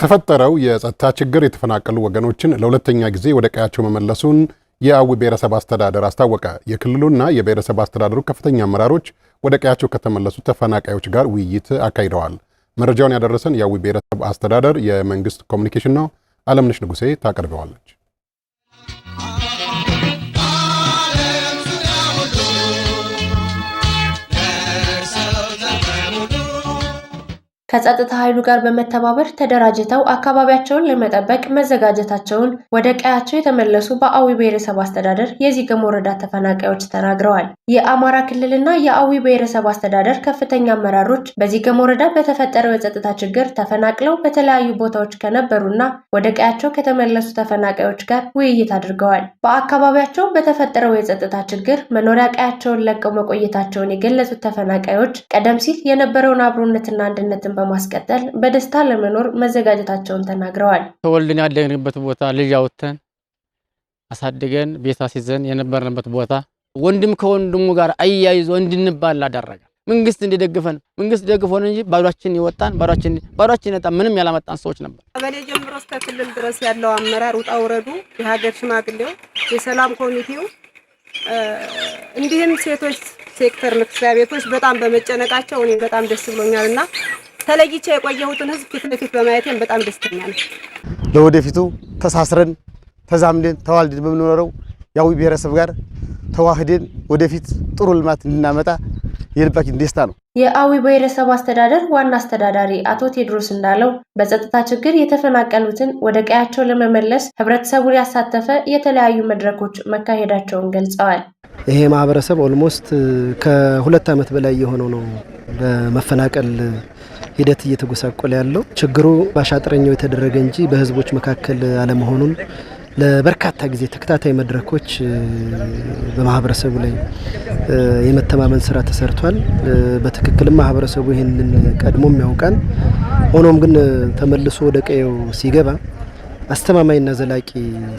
ተፈጠረው የጸጥታ ችግር የተፈናቀሉ ወገኖችን ለሁለተኛ ጊዜ ወደ ቀያቸው መመለሱን የአዊ ብሔረሰብ አስተዳደር አስታወቀ። የክልሉና የብሔረሰብ አስተዳደሩ ከፍተኛ አመራሮች ወደ ቀያቸው ከተመለሱ ተፈናቃዮች ጋር ውይይት አካሂደዋል። መረጃውን ያደረሰን የአዊ ብሔረሰብ አስተዳደር የመንግስት ኮሚኒኬሽን ነው። አለምነሽ ንጉሴ ታቀርበዋለች። ከጸጥታ ኃይሉ ጋር በመተባበር ተደራጅተው አካባቢያቸውን ለመጠበቅ መዘጋጀታቸውን ወደ ቀያቸው የተመለሱ በአዊ ብሔረሰብ አስተዳደር የዚገም ወረዳ ተፈናቃዮች ተናግረዋል። የአማራ ክልልና የአዊ ብሔረሰብ አስተዳደር ከፍተኛ አመራሮች በዚገም ወረዳ በተፈጠረው የጸጥታ ችግር ተፈናቅለው በተለያዩ ቦታዎች ከነበሩና ወደ ቀያቸው ከተመለሱ ተፈናቃዮች ጋር ውይይት አድርገዋል። በአካባቢያቸው በተፈጠረው የጸጥታ ችግር መኖሪያ ቀያቸውን ለቀው መቆየታቸውን የገለጹት ተፈናቃዮች ቀደም ሲል የነበረውን አብሮነትና አንድነትን በማስቀጠል በደስታ ለመኖር መዘጋጀታቸውን ተናግረዋል። ተወልደን ያደግንበት ቦታ ልጅ አውጥተን አሳድገን ቤት አስይዘን የነበርንበት ቦታ ወንድም ከወንድሙ ጋር አያይዞ እንድንባል አደረገ። መንግስት እንዲደግፈን መንግስት ደግፎን እንጂ ባዷችን ይወጣን ባዷችን ነጣ ምንም ያላመጣን ሰዎች ነበር። ከበሌ ጀምሮ እስከ ክልል ድረስ ያለው አመራር ውጣ ውረዱ የሀገር ሽማግሌው የሰላም ኮሚቴው እንዲህም ሴቶች ሴክተር መስሪያ ቤቶች በጣም በመጨነቃቸው እኔ በጣም ደስ ብሎኛልና ተለይቼ የቆየሁትን ህዝብ ፊት ለፊት በማየቴም በጣም ደስተኛ ነኝ። ለወደፊቱ ተሳስረን ተዛምደን ተዋልደን በመኖረው የአዊ ብሔረሰብ ጋር ተዋህደን ወደፊት ጥሩ ልማት እንድናመጣ የልባችን ደስታ ነው። የአዊ ብሔረሰብ አስተዳደር ዋና አስተዳዳሪ አቶ ቴድሮስ እንዳለው በጸጥታ ችግር የተፈናቀሉትን ወደ ቀያቸው ለመመለስ ህብረተሰቡን ያሳተፈ የተለያዩ መድረኮች መካሄዳቸውን ገልጸዋል። ይሄ ማህበረሰብ ኦልሞስት ከ2 ዓመት በላይ የሆነው ነው በመፈናቀል ሂደት እየተጎሳቆለ ያለው። ችግሩ ባሻጥረኛው የተደረገ እንጂ በህዝቦች መካከል አለመሆኑን ለበርካታ ጊዜ ተከታታይ መድረኮች በማህበረሰቡ ላይ የመተማመን ስራ ተሰርቷል። በትክክል ማህበረሰቡ ይሄንን ቀድሞም ያውቃል። ሆኖም ግን ተመልሶ ወደ ቀየው ሲገባ አስተማማኝና ዘላቂ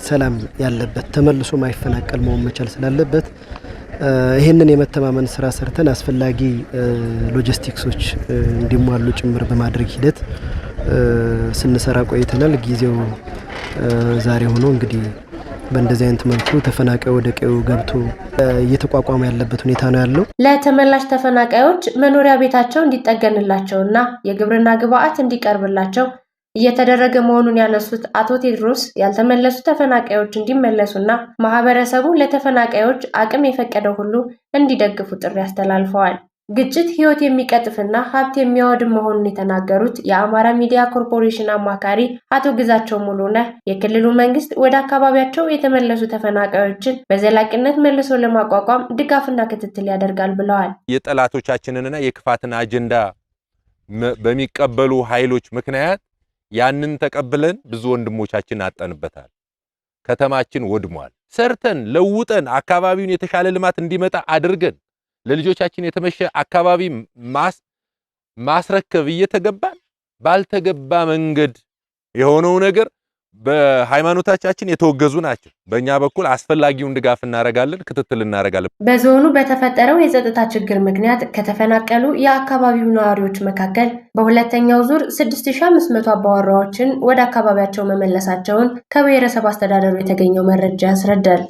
ሰላም ያለበት ተመልሶ ማይፈናቀል መሆን መቻል ስላለበት ይሄንን የመተማመን ስራ ሰርተን አስፈላጊ ሎጂስቲክሶች እንዲሟሉ ጭምር በማድረግ ሂደት ስንሰራ ቆይተናል። ጊዜው ዛሬ ሆኖ እንግዲህ በእንደዚህ አይነት መልኩ ተፈናቃዩ ወደ ቀዩ ገብቶ እየተቋቋመ ያለበት ሁኔታ ነው ያለው። ለተመላሽ ተፈናቃዮች መኖሪያ ቤታቸው እንዲጠገንላቸውና የግብርና ግብአት እንዲቀርብላቸው እየተደረገ መሆኑን ያነሱት አቶ ቴድሮስ ያልተመለሱ ተፈናቃዮች እንዲመለሱና ማህበረሰቡ ለተፈናቃዮች አቅም የፈቀደው ሁሉ እንዲደግፉ ጥሪ አስተላልፈዋል። ግጭት ህይወት የሚቀጥፍና ሀብት የሚያወድም መሆኑን የተናገሩት የአማራ ሚዲያ ኮርፖሬሽን አማካሪ አቶ ግዛቸው ሙሉነህ የክልሉ መንግስት ወደ አካባቢያቸው የተመለሱ ተፈናቃዮችን በዘላቂነት መልሶ ለማቋቋም ድጋፍና ክትትል ያደርጋል ብለዋል። የጠላቶቻችንንና የክፋትን አጀንዳ በሚቀበሉ ኃይሎች ምክንያት ያንን ተቀብለን ብዙ ወንድሞቻችን አጣንበታል። ከተማችን ወድሟል። ሰርተን ለውጠን አካባቢውን የተሻለ ልማት እንዲመጣ አድርገን ለልጆቻችን የተመሸ አካባቢ ማስረከብ እየተገባን ባልተገባ መንገድ የሆነው ነገር በሃይማኖታችን የተወገዙ ናቸው። በእኛ በኩል አስፈላጊውን ድጋፍ እናረጋለን፣ ክትትል እናረጋለን። በዞኑ በተፈጠረው የጸጥታ ችግር ምክንያት ከተፈናቀሉ የአካባቢው ነዋሪዎች መካከል በሁለተኛው ዙር 6500 አባወራዎችን ወደ አካባቢያቸው መመለሳቸውን ከብሔረሰብ አስተዳደሩ የተገኘው መረጃ ያስረዳል።